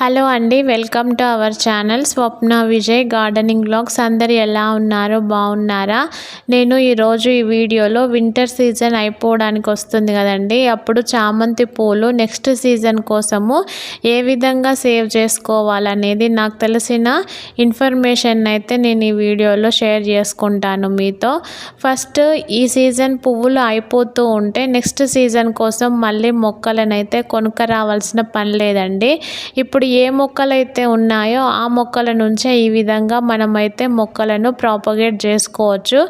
Hello అండి, welcome to our channel Swapna Vijay gardening blogs. అందరు ఎలా ఉన్నారు, బాగున్నారా? నేను ఈరోజు ఈ వీడియోలో వింటర్ సీజన్ అయిపోవడానికి వస్తుంది కదండి, అప్పుడు చామంతి పూలు నెక్స్ట్ సీజన్ కోసము ఏ విధంగా సేవ్ చేసుకోవాలనేది నాకు తెలిసిన ఇన్ఫర్మేషన్ అయితే నేను ఈ వీడియోలో షేర్ చేసుకుంటాను మీతో. ఫస్ట్ ఈ సీజన్ పువ్వులు అయిపోతూ ఉంటే నెక్స్ట్ సీజన్ కోసం మళ్ళీ మొక్కలను అయితే కొనుక్కరావాల్సిన పని లేదండి. ఇప్పుడు ఏ మొక్కలైతే ఉన్నాయో ఆ మొక్కల నుంచే ఈ విధంగా మనమైతే మొక్కలను ప్రాపగేట్ చేసుకోవచ్చు.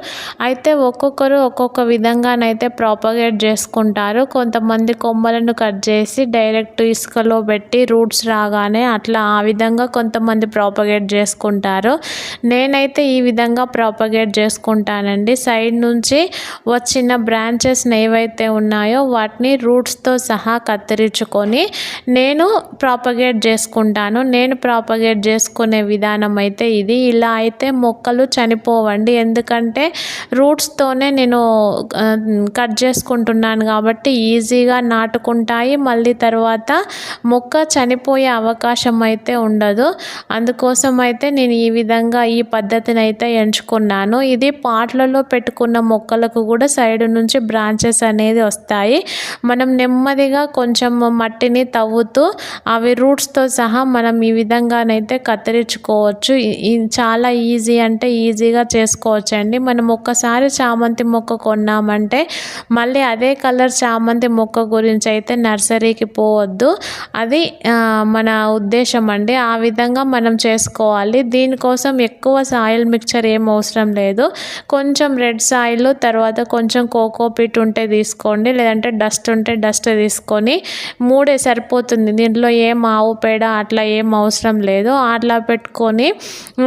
అయితే ఒక్కొక్కరు ఒక్కొక్క విధంగానైతే ప్రాపగేట్ చేసుకుంటారు. కొంతమంది కొమ్మలను కట్ చేసి డైరెక్ట్ ఇసుకలో పెట్టి రూట్స్ రాగానే అట్లా ఆ విధంగా కొంతమంది ప్రాపగేట్ చేసుకుంటారు. నేనైతే ఈ విధంగా ప్రాపగేట్ చేసుకుంటానండి. సైడ్ నుంచి వచ్చిన బ్రాంచెస్ ఏవైతే ఉన్నాయో వాటిని రూట్స్తో సహా కత్తిరించుకొని నేను ప్రాపగేట్ చేసుకుంటాను. నేను ప్రాపగేట్ చేసుకునే విధానం అయితే ఇది. ఇలా అయితే మొక్కలు చనిపోవండి, ఎందుకంటే రూట్స్తోనే నేను కట్ చేసుకుంటున్నాను కాబట్టి ఈజీగా నాటుకుంటాయి. మళ్ళీ తర్వాత మొక్క చనిపోయే అవకాశం అయితే ఉండదు. అందుకోసం అయితే నేను ఈ విధంగా ఈ పద్ధతిని అయితే ఎంచుకున్నాను. ఇది పాట్లలో పెట్టుకున్న మొక్కలకు కూడా సైడ్ నుంచి బ్రాంచెస్ అనేది వస్తాయి. మనం నెమ్మదిగా కొంచెం మట్టిని తవ్వుతూ అవి రూట్స్తో సహా మనం ఈ విధంగానైతే కత్తిరించుకోవచ్చు. చాలా ఈజీ అంటే ఈజీగా చేసుకోవచ్చు అండి. మనం ఒక్కసారి చామంతి మొక్క కొన్నామంటే మళ్ళీ అదే కలర్ చామంతి మొక్క గురించి అయితే నర్సరీకి పోవద్దు, అది మన ఉద్దేశం అండి. ఆ విధంగా మనం చేసుకోవాలి. దీనికోసం ఎక్కువ సాయిల్ మిక్చర్ ఏం అవసరం లేదు. కొంచెం రెడ్ సాయిల్, తర్వాత కొంచెం కోకోపీట్ ఉంటే తీసుకోండి, లేదంటే డస్ట్ ఉంటే డస్ట్ తీసుకొని మూడే సరిపోతుంది. దీంట్లో ఏం ఆవు పేడ అట్లా ఏం అవసరం లేదు. అట్లా పెట్టుకొని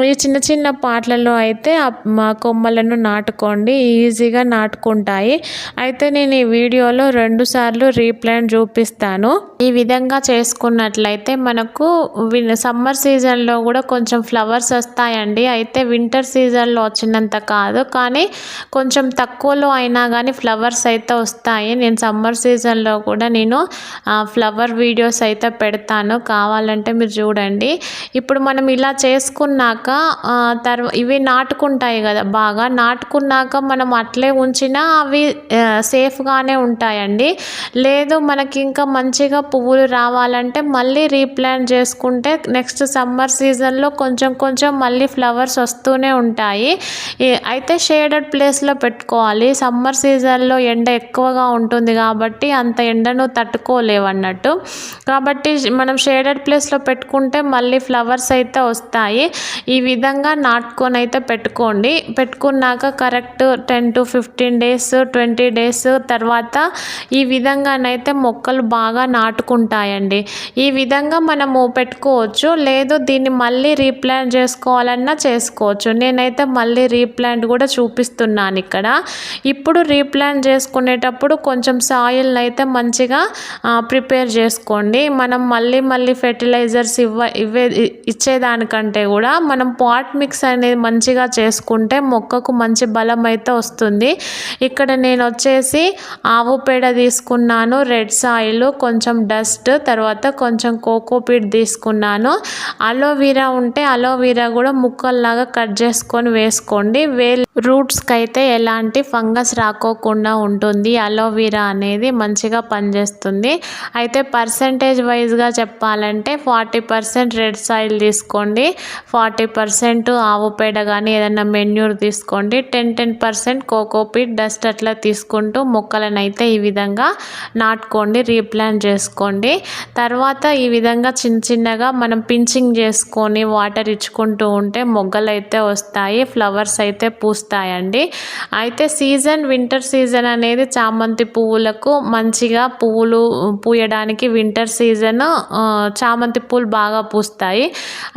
ఈ చిన్న చిన్న పాట్లలో అయితే మా కొమ్మలను నాటుకోండి, ఈజీగా నాటుకుంటాయి. అయితే నేను ఈ వీడియోలో 2 సార్లు రీప్లాంట్ చూపిస్తాను. ఈ విధంగా చేసుకున్నట్లయితే మనకు సమ్మర్ సీజన్లో కూడా కొంచెం ఫ్లవర్స్ వస్తాయండి. అయితే వింటర్ సీజన్లో వచ్చినంత కాదు, కానీ కొంచెం తక్కువలో అయినా కానీ ఫ్లవర్స్ అయితే వస్తాయి. నేను సమ్మర్ సీజన్లో కూడా నేను ఫ్లవర్ వీడియోస్ అయితే పెడతాను, కావాలంటే మీరు చూడండి. ఇప్పుడు మనం ఇలా చేసుకున్నాక ఇవి నాటుకుంటాయి కదా, బాగా నాటుకున్నాక మనం అట్లే ఉంచినా అవి సేఫ్గానే ఉంటాయండి. లేదు మనకి ఇంకా మంచిగా పువ్వులు రావాలంటే మళ్ళీ రీప్లాంట్ చేసుకుంటే నెక్స్ట్ సమ్మర్ సీజన్లో కొంచెం కొంచెం మళ్ళీ ఫ్లవర్స్ వస్తూనే ఉంటాయి. అయితే షేడెడ్ ప్లేస్లో పెట్టుకోవాలి. సమ్మర్ సీజన్లో ఎండ ఎక్కువగా ఉంటుంది కాబట్టి అంత ఎండను తట్టుకోలేవన్నట్టు. కాబట్టి మనం షేడెడ్ ప్లేస్లో పెట్టుకుంటే మళ్ళీ ఫ్లవర్స్ అయితే వస్తాయి. ఈ విధంగా నాటుకొని అయితే పెట్టుకోండి. పెట్టుకున్నాక కరెక్ట్ 10 to 15 days 20 days తర్వాత ఈ విధంగానైతే మొక్కలు బాగా నాటుకుంటాయండి. ఈ విధంగా మనము పెట్టుకోవచ్చు. లేదు దీన్ని మళ్ళీ రీప్లాంట్ చేసుకోవాలన్నా చేసుకోవచ్చు. నేనైతే మళ్ళీ రీప్లాంట్ కూడా చూపిస్తున్నాను ఇక్కడ. ఇప్పుడు రీప్లాంట్ చేసుకునేటప్పుడు కొంచెం సాయిల్ అయితే మంచిగా ప్రిపేర్ చేసుకోండి. మనం మళ్ళీ ఫెర్టిలైజర్స్ ఇచ్చేదానికంటే కూడా మనం పాట్ మిక్స్ అనేది మంచిగా చేసుకుంటే మొక్కకు మంచి బలం అయితే వస్తుంది. ఇక్కడ నేను వచ్చేసి ఆవు పేడ తీసుకున్నాను, రెడ్ సాయిల్, కొంచెం డస్ట్, తర్వాత కొంచెం కోకోపీట్ తీసుకున్నాను. అలోవీరా ఉంటే అలోవీరా కూడా ముక్కల్లాగా కట్ చేసుకొని వేసుకోండి. రూట్స్కి అయితే ఎలాంటి ఫంగస్ రాకోకుండా ఉంటుంది. అలోవీరా అనేది మంచిగా పనిచేస్తుంది. అయితే పర్సంటేజ్ వైజ్గా చెప్పాలంటే 40% రెడ్ సాయిల్ తీసుకోండి, 40% ఆవు పేడ కానీ ఏదైనా మెన్యూర్ తీసుకోండి, 10% కోకోపీట్, డస్ట్ అట్లా తీసుకుంటూ మొక్కలను అయితే ఈ విధంగా నాటుకోండి, రీప్లాంట్ చేసుకోండి. తర్వాత ఈ విధంగా చిన్నగా మనం పించింగ్ చేసుకొని వాటర్ ఇచ్చుకుంటూ ఉంటే మొగ్గలు అయితే వస్తాయి, ఫ్లవర్స్ అయితే పూస్తాయండి. అయితే వింటర్ సీజన్ అనేది చామంతి పువ్వులకు మంచిగా పువ్వులు పూయడానికి వింటర్ సీజన్ చామంతి పూలు బాగా పూస్తాయి.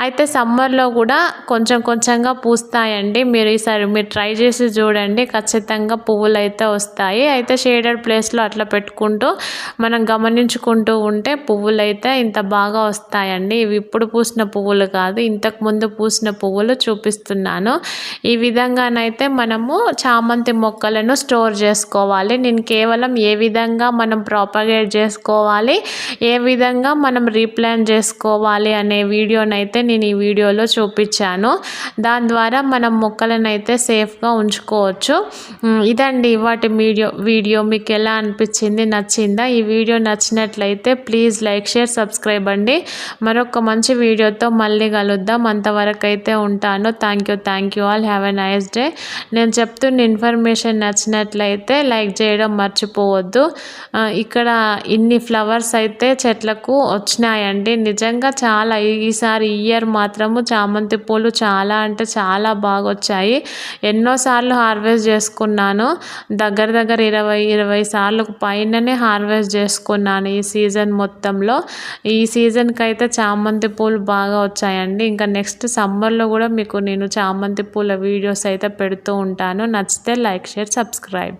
అయితే సమ్మర్లో కూడా కొంచెంగా పూస్తాయండి. ఈసారి మీరు ట్రై చేసి చూడండి, ఖచ్చితంగా పువ్వులు అయితే వస్తాయి. అయితే షేడెడ్ ప్లేస్లో అట్లా పెట్టుకుంటూ మనం గమనించుకుంటూ ఉంటే పువ్వులు అయితే ఇంత బాగా వస్తాయండి. ఇవి ఇప్పుడు పూసిన పువ్వులు కాదు, ఇంతకుముందు పూసిన పువ్వులు చూపిస్తున్నాను. ఈ విధంగానైతే మనము చామంతి మొక్కలను స్టోర్ చేసుకోవాలి. నేను కేవలం ఏ విధంగా మనం ప్రాపగేట్ చేసుకోవాలి, ఏ విధంగా మనం రీప్లాంట్ చేసుకోవాలి అనే వీడియోనైతే నేను ఈ వీడియోలో చూపించాను. దాని ద్వారా మనం మొక్కలను అయితే సేఫ్గా ఉంచుకోవచ్చు. ఇదండి వాటి వీడియో మీకు ఎలా అనిపించింది, నచ్చిందా? ఈ వీడియో నచ్చినట్లయితే ప్లీజ్ లైక్, షేర్, సబ్స్క్రైబ్ అండి. మరొక మంచి వీడియోతో మళ్ళీ కలుద్దాం. అంతవరకు అయితే ఉంటాను. Thank you all. Have a nice day. నేను చెప్తున్న ఇన్ఫర్మేషన్ నచ్చినట్లయితే లైక్ చేయడం మర్చిపోవద్దు. ఇక్కడ ఇన్ని ఫ్లవర్స్ అయితే చెట్లకు వచ్చినాయండి. నిజంగా చాలా ఈసారి ఇయర్ మాత్రము చామంతి పూలు చాలా అంటే చాలా బాగా వచ్చాయి. ఎన్నోసార్లు హార్వెస్ట్ చేసుకున్నాను. దగ్గర 20 సార్లు పైననే హార్వెస్ట్ చేసుకున్నాను ఈ సీజన్ మొత్తంలో. ఈ సీజన్కి అయితే చామంతి పూలు బాగా వచ్చాయండి. ఇంకా నెక్స్ట్ సమ్మర్లో కూడా మీకు నేను చామంతి పూల వీడియోస్ అయితే పెడుతూ ఉంటాను. నచ్చితే లైక్, షేర్, సబ్స్క్రైబ్.